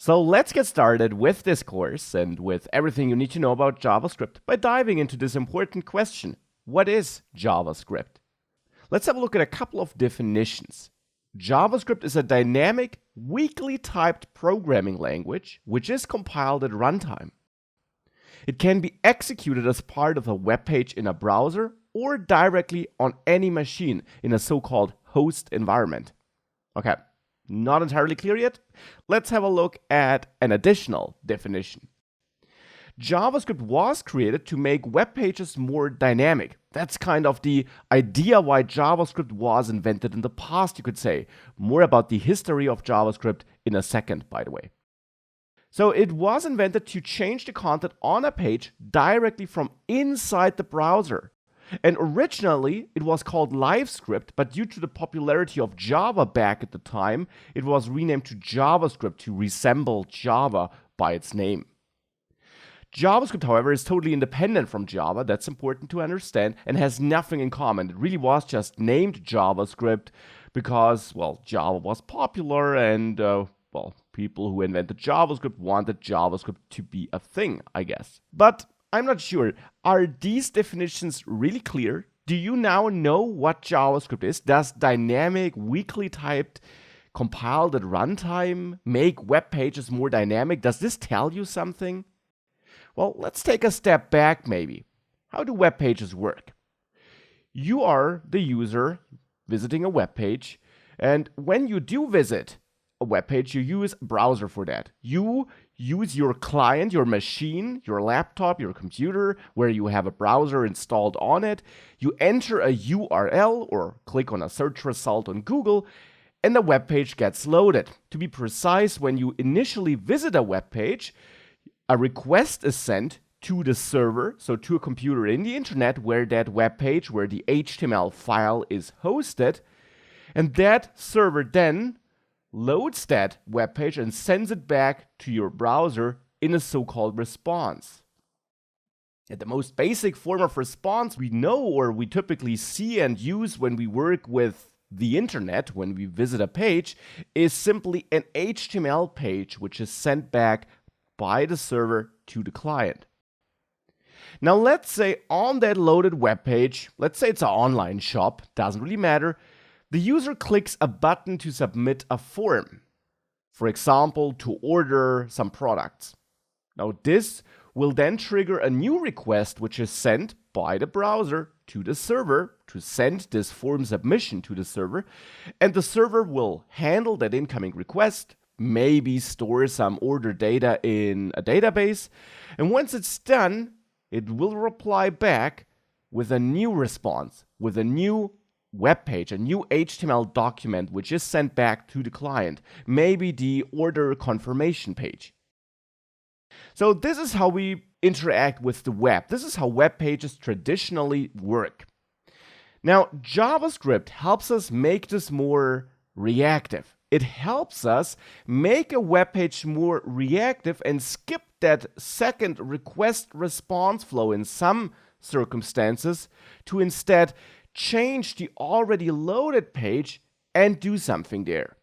So let's get started with this course and with everything you need to know about JavaScript by diving into this important question. What is JavaScript? Let's have a look at a couple of definitions. JavaScript is a dynamic, weakly typed programming language which is compiled at runtime. It can be executed as part of a web page in a browser or directly on any machine in a so-called host environment. Okay. Not entirely clear yet? Let's have a look at an additional definition. JavaScript was created to make web pages more dynamic. That's kind of the idea why JavaScript was invented in the past, you could say. More about the history of JavaScript in a second, by the way. So it was invented to change the content on a page directly from inside the browser. And originally, it was called LiveScript, but due to the popularity of Java back at the time, it was renamed to JavaScript to resemble Java by its name. JavaScript, however, is totally independent from Java. That's important to understand and has nothing in common. It really was just named JavaScript because, well, Java was popular and, people who invented JavaScript wanted JavaScript to be a thing, I guess. But I'm not sure. Are these definitions really clear? Do you now know what JavaScript is? Does dynamic, weakly typed, compiled at runtime make web pages more dynamic? Does this tell you something? Well, let's take a step back maybe. How do web pages work? You are the user visiting a web page, and when you do visit a web page, you use a browser for that. You use your client, your machine, your laptop, your computer, where you have a browser installed on it. You enter a URL or click on a search result on Google, and the web page gets loaded. To be precise, when you initially visit a web page, a request is sent to the server, so to a computer in the internet where that web page, where the HTML file is hosted, and that server then loads that web page and sends it back to your browser in a so-called response. And the most basic form of response we know or we typically see and use when we work with the internet, when we visit a page, is simply an HTML page which is sent back by the server to the client. Now let's say on that loaded web page, let's say it's an online shop, doesn't really matter, the user clicks a button to submit a form, for example, to order some products. Now this will then trigger a new request which is sent by the browser to the server to send this form submission to the server, and the server will handle that incoming request, maybe store some order data in a database, and once it's done, it will reply back with a new response, with a new web page, a new HTML document which is sent back to the client, maybe the order confirmation page. So this is how we interact with the web. This is how web pages traditionally work. Now, JavaScript helps us make this more reactive. It helps us make a web page more reactive and skip that second request response flow in some circumstances to instead change the already loaded page and do something there.